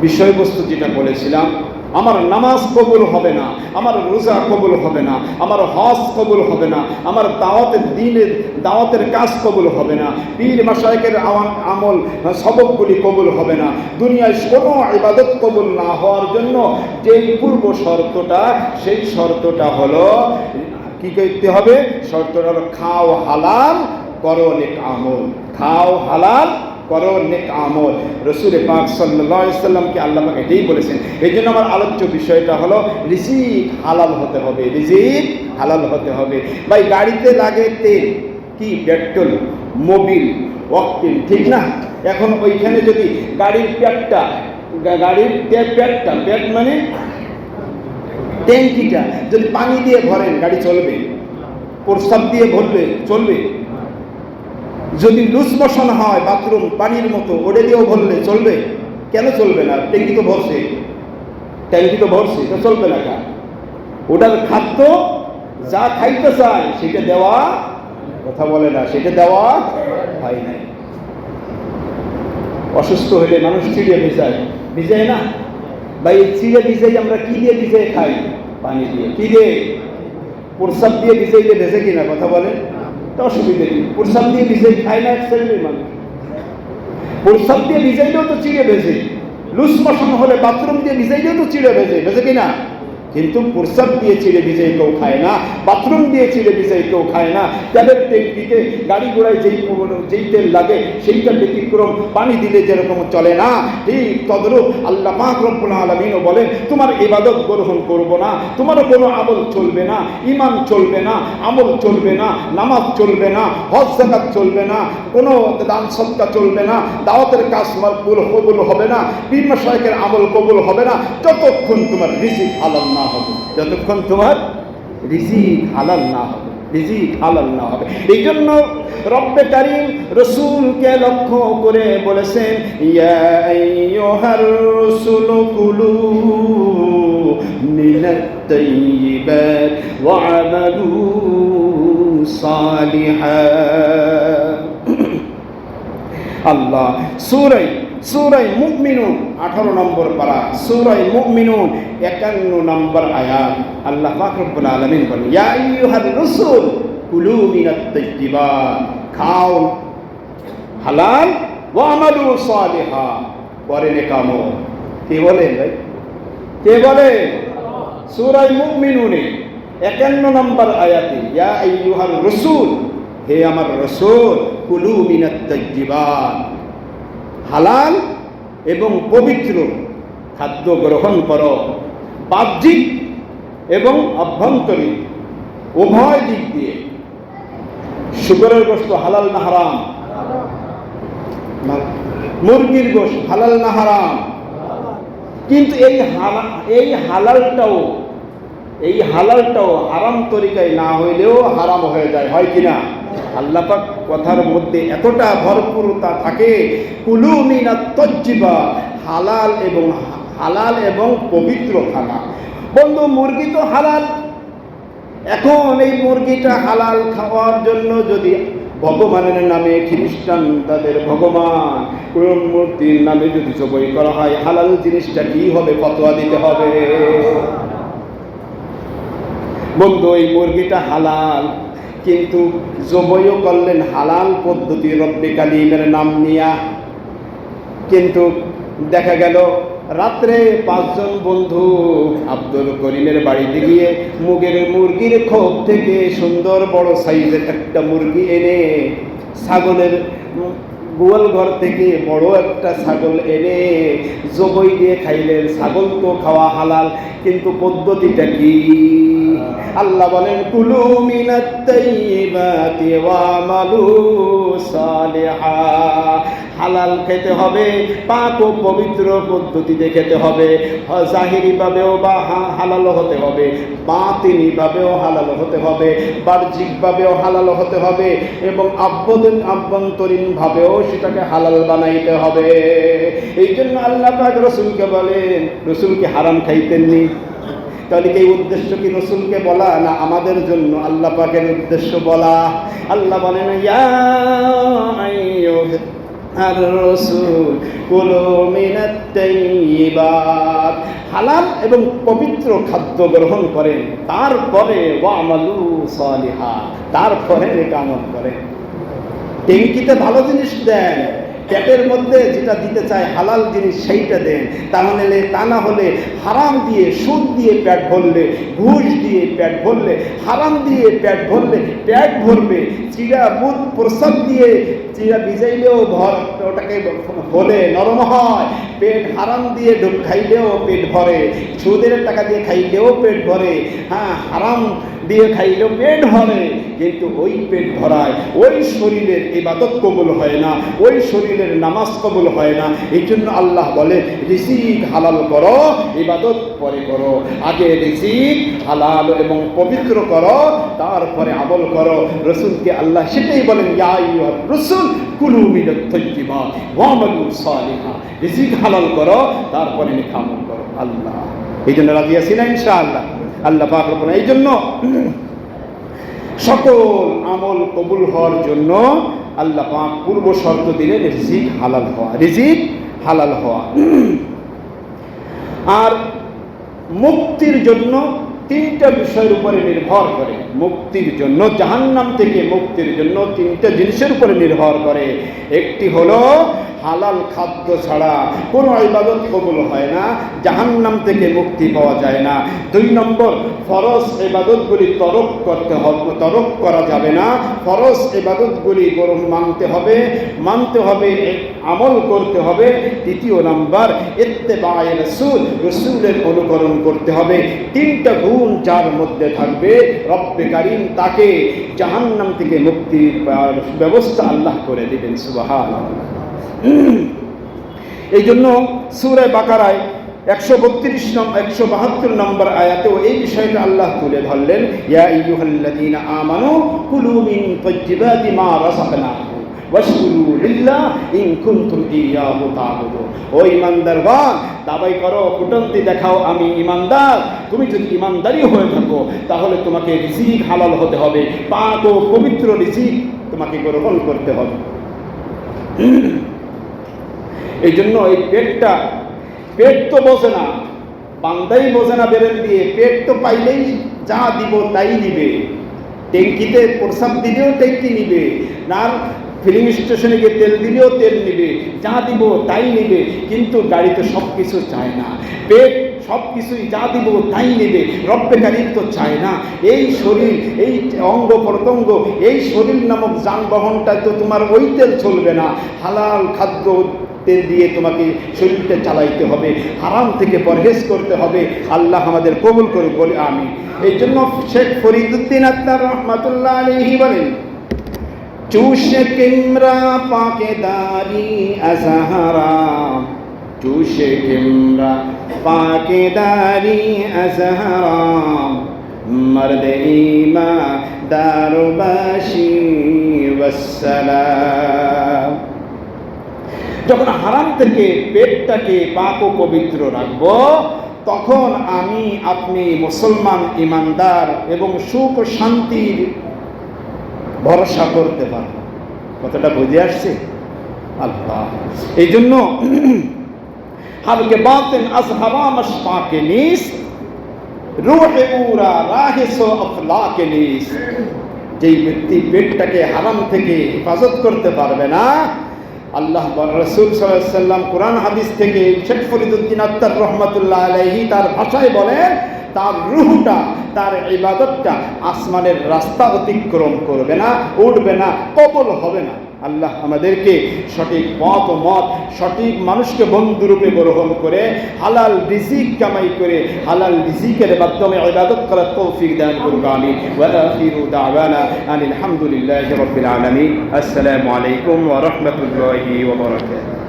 বিষয়বস্তু যেটা বলেছিলাম, আমার নামাজ কবুল হবে না, আমার রোজা কবুল হবে না, আমার হজ কবুল হবে না, আমার দাওয়াতের কাজ কবুল হবে না, পীর মাশায়েখের আমল সবকগুলি কবুল হবে না, দুনিয়ায় কোনো ইবাদত কবুল না হওয়ার জন্য যেই পূর্ব শর্তটা, সেই শর্তটা হলো কি করতে হবে? শর্তটা হলো খাও হালাল, করো নেক আমল। খাও হালাল, করো নেক আমল। রাসূল পাক সাল্লাল্লাহু আলাইহি সাল্লামকে আল্লাহ পাক এটাই বলেছেন। এই জন্য আমার আলোচ্য বিষয়টা হলো রিজিক হালাল হতে হবে, রিজিক হালাল হতে হবে। ভাই, গাড়িতে লাগে তেল, কি পেট্রোল, মোবিল, অকটেন, ঠিক না? এখন ওইখানে যদি গাড়ির পেট মানে ট্যাঙ্কিটা যদি পানি দিয়ে ভরেন, গাড়ি চলবে? প্রস্রাব দিয়ে ভরবে? চলবে? যদি লুজ মোশন হয়, বাথরুম পানির মতো, ওটা দিয়েও ভরলে চলবে? কেন চলবে না? ট্যাঙ্কি তো ভরছে, তো চলবে না কেন? ওটার খাদ্য যা খাইতে চায় সেটা দেওয়া, কথা বলে না, সেটা দেওয়া হয় নাই। অসুস্থ হলে মানুষ চিড়ে ভিজায় না ভাই? চিড়ে ভিজাই আমরা কি দিয়ে ভিজাই খাই? পানি দিয়ে। কি দিয়ে? প্রস্রাব দিয়ে ভিজাইলে ভেজে কিনা, কথা বলেন? তো অসুবিধা নেই, প্রস্রাব দিয়ে ভিজাই খায় না এক শ্রেণীর মানুষ। প্রস্রাব দিয়ে ভিজাইলেও তো চিড়ে ভেজে, লুজ মোশন হলে বাথরুম দিয়ে ভিজাইলেও তো চিড়ে ভেজে কিনা? কিন্তু প্রস্রাব দিয়ে চিড়ে ভিজাই কেউ খায় না, বাথরুম দিয়ে চিড়ে ভিজাই কেউ খায় না। তেলের ট্যাঙ্কিতে গাড়ি ঘোড়ায় যেই তেল লাগে সেইটা ব্যতিক্রম, পানি দিলে যেরকম চলে না, ঠিক তদ্রূপ আল্লাহ পাক রব্বুল আলামিনও বলেন, তোমার ইবাদত গ্রহণ করব না, তোমারও কোনো আমল চলবে না, ঈমান চলবে না, আমল চলবে না, নামাজ চলবে না, হজ যাকাত চলবে না, কোনো দান সদকা চলবে না, দাওয়াতের কাজ কবুল হবে না, পীর মাশায়েখের আমল কবুল হবে না, যতক্ষণ তোমার রিজিক হালাল না হবে, যতক্ষণ তোমার রিজিক হালাল না হবে, রিজিক হালাল না হবে। এই জন্য রব্বে কারীম রাসূলকে লক্ষ্য করে বলেছেন, ইয়া আইয়ুহার রাসূলু কুলু মিনাত তাইয়্যিবাত ওয়া আমালু সালিহান। আল্লাহ সূরা মুমিনুন 18 নম্বর পারা, সূরা মুমিনুন 51 নম্বর আয়াত, আল্লাহ পাক রব্বুল আলামিন বলেন, ইয়া আইয়ুহার রাসূল কুলু মিনাত তাইয়্যিবাত, খাও হালাল, ওয়া আমালু সালিহান, করে নেক আমল। কে বলেন ভাই? কে বলে? সূরা মুমিনুনে 51 নম্বর আয়াতে, ইয়া আইয়ুহার রাসূল, হে আমার রাসূল, কুলু মিনাত তাইয়্যিবাত, হালাল এবং পবিত্র খাদ্য গ্রহণ করো, বাহ্যিক এবং অভ্যন্তরীণ উভয় দিক দিয়ে। শুকরের গোশত হালাল না হারাম? মুরগির গোশত হালাল না হারাম? কিন্তু এই হালালটাও হারাম তরিকায় না হইলেও হারাম হয়ে যায়, হয় কিনা? আল্লাহ পাক কথার মধ্যে এতটা ভরপুরতা থাকে, কুলু মিনাত তাইয়্যিবাত, হালাল এবং পবিত্র খানা। বন্ধু, মুরগি তো হালাল। এখন এই মুরগিটা হালাল খাওয়ার জন্য যদি ভগবানের নামে খ্রিস্টান তাদের ভগবান কোন মূর্তির নামে যদি জবাই করা হয়, হালাল জিনিসটা কি হবে? ফতোয়া দিতে হবে। বন্ধু, এই মুরগিটা হালাল, কিন্তু জবাইও করলেন হালাল পদ্ধতি রব্বে কারীমের নাম নিয়া। কিন্তু দেখা গেল রাত্রে 5 জন বন্ধু আব্দুল করিমের বাড়িতে গিয়ে মুরগির খোপ থেকে সুন্দর বড় সাইজের একটা মুরগি এনে, ছাগলের গোয়াল ঘর থেকে বড় একটা ছাগল এনে জবাই দিয়ে খাইলেন। ছাগল তো খাওয়া হালাল, কিন্তু পদ্ধতিটা কি? আল্লাহ বলেন, কুলু মিনাত তাইয়্যিবাতি ওয়া আমালু সালিহান, হালাল খেতে হবে, পাক ও পবিত্র পদ্ধতিতে খেতে হবে। জাহিরি ভাবেও বা হালাল হতে হবে, বাতিনি ভাবেও হালাল হতে হবে, বাহ্যিক ভাবেও হালাল হতে হবে, এবং আভ্যন্তরীণ ভাবেও সেটাকে হালাল বানাইতে হবে। এই জন্য আল্লাহ পাক রাসূলকে বলেন, রাসূলকে হারাম খাইতেননি। তাহলে এই উদ্দেশ্য কি রাসূলকে বলা, না আমাদের জন্য আল্লাহ পাকের উদ্দেশ্য বলা? আল্লাহ বলেন, ইয়া আর রাসূল কুলু মিনাত তাইয়্যিবাত, হালাল এবং পবিত্র খাদ্য গ্রহণ করেন, তারপরে ওয়ামালু সালিহা, তারপরে নেক আমল করেন। ট্যাঙ্কিতে ভালো জিনিস দেন, পেটের মধ্যে যেটা দিতে চায় হালাল জিনিস সেইটা দেন। তাহলে তা না হলে হারাম দিয়ে, সুদ দিয়ে পেট ভরলে, ঘুষ দিয়ে পেট ভরলে, হারাম দিয়ে পেট ভরলে পেট ভরবে, চিড়া বুধ প্রসাদ দিয়ে চিড়া ভিজাইলেও ওটাকে হলে নরম হয়, পেট হারাম দিয়ে ডুব খাইলেও পেট ভরে, সুদের টাকা দিয়ে খাইলেও পেট ভরে, হ্যাঁ হারাম দিয়ে খাইলেও পেট ভরে, কিন্তু ওই পেট ভরায় ওই শরীরের ইবাদত কবুল হয় না, ওই শরীরের নামাজ কবুল হয় না। এই জন্য আল্লাহ বলে রিজিক হালাল করো, ইবাদত পরে করো। আগে রিজিক হালাল এবং পবিত্র করো, তারপরে আমল করো। রাসূলকে আল্লাহ সেটাই বলেন, ইয়া আইয়ুহার রাসূল কুলু মিনাত তাইয়্যিবাত ওয়ামালু সালিহা, রিজিক হালাল করো, তারপরে নেক আমল করো। আল্লাহ এই জন্য রাজি আছি না ইনশাআল্লাহ? আল্লাহ পাক বলেন এই জন্য সকল আমল কবুল হওয়ার জন্য আল্লাহ পাক পূর্ব শর্ত দিলেন রিজিক হালাল হওয়া, রিজিক হালাল হওয়া। আর মুক্তির জন্য তিনটা বিষয়ের উপরে নির্ভর করে, মুক্তির জন্য, জাহান্নাম থেকে মুক্তির জন্য তিনটা জিনিসের উপরে নির্ভর করে। একটি হলো হালাল খাদ্য ছাড়া কোনো ইবাদত কবুল হয় না, জাহান্নাম থেকে মুক্তি পাওয়া যায় না। 2 নম্বর, ফরজ ইবাদতগুলি তরক করা যাবে না, ফরজ ইবাদতগুলি মানতে হবে, আমল করতে হবে। 3 নম্বর, ইত্তেবায়ে রাসূল, রাসূলের অনুকরণ করতে হবে। 3টা গুণ যার মধ্যে থাকবে, রব্বে কারীম তাকে জাহান্নাম থেকে মুক্তির ব্যবস্থা আল্লাহ করে দিবেন। সুবহানাল্লাহ। এই জন্য সূরা বাকারায় 172 নম্বর আয়াতেও এই বিষয়টা আল্লাহ তুলে ধরলেন, ইয়া আইয়ুহাল্লাযীনা আমানু কুলু মিন তাইয়্যিবাতি মা রাযাকনাকুম ওয়াশকুরু লিল্লাহ ইন কুনতুম ইয়্যাহু তা'বুদুন। ও ঈমানদারগণ, দাবি করো, ফুটন্তি দেখাও আমি ঈমানদার। তুমি যদি ঈমানদারি হয়ে থাকো তাহলে তোমাকে রিজিক হালাল হতে হবে, পাক ও পবিত্র রিজিক তোমাকে গ্রহণ করতে হবে। এই জন্য এই পেট তো বোঝে না, বান্দাই বোঝে না বেরেন দিয়ে, পেট তো পাইলেই যা দিব তাই নিবে, ট্যাঙ্কিতে প্রসাদ দিলেও ট্যাঙ্কি নিবে, না ফিলিং স্টেশনে গিয়ে তেল দিলেও তেল নিবে, যা দিব তাই নিবে, কিন্তু গাড়িতে সব কিছু চায় না। পেট সব কিছুই যা দিব তাই নেবে, রব্বে কারীম তো চায় না। এই শরীর, এই অঙ্গ প্রত্যঙ্গ, এই শরীর নামক যানবাহনটা তো তোমার ওই তেল চলবে না, হালাল খাদ্য তেল দিয়ে তোমাকে শরীরটা চালাইতে হবে, হারাম থেকে পরহেজ করতে হবে। আল্লাহ আমাদের কবুল করে বলে আমি। এই জন্য শেখ ফরিদুদ্দিন আত্মার রহমাতুল্লাহ আলাইহি বলেন, চুষে কিমরা পাকেদারি আজহারাম, চুষে কিমরা পাকেদারি আজহারাম, মর্দ ইমা দারবাশি ওয়াসসালাম। যখন হারাম থেকে পেটটাকে পাক ও পবিত্র রাখবো, তখন আমি আপনি মুসলমান ইমানদার এবং সুখ ও শান্তির ভরসা করতে পারব। কতটা বুঝে আসছে? আল্লাহ এই জন্য হালকে বাতেন আসহাবা মশফাকে নিস, রূহে উরা রাহিসো আফলাকে নিস। যেই ব্যক্তি পেটটাকে হারাম থেকে হেফাজত করতে পারবে না, আল্লাহ রাসূল সাল্লাল্লাহু আলাইহি ওয়াসাল্লাম কোরআন হাদিস থেকে শেখ ফরিদুদ্দিন আত্তার রহমাতুল্লাহ আলাইহি তার ভাষায় বলেন, তার রূহটা, তার ইবাদতটা আসমানের রাস্তা অতিক্রম করবে না, উঠবে না, কবুল হবে না। আল্লাহ আমাদেরকে সঠিক পথ ও মত, সঠিক মানুষকে বন্ধুরূপে গ্রহণ করে হালাল রিজিক কামাই করে হালাল রিজিকের মাধ্যমে ইবাদত করার তৌফিক দান করুন। আমিন। ওয়া আখিরু দাওয়ানা আনিল হামদুলিল্লাহি রাব্বিল আলামিন। আসসালামু আলাইকুম ওয়া রাহমাতুল্লাহি ওয়া বারাকাতুহু।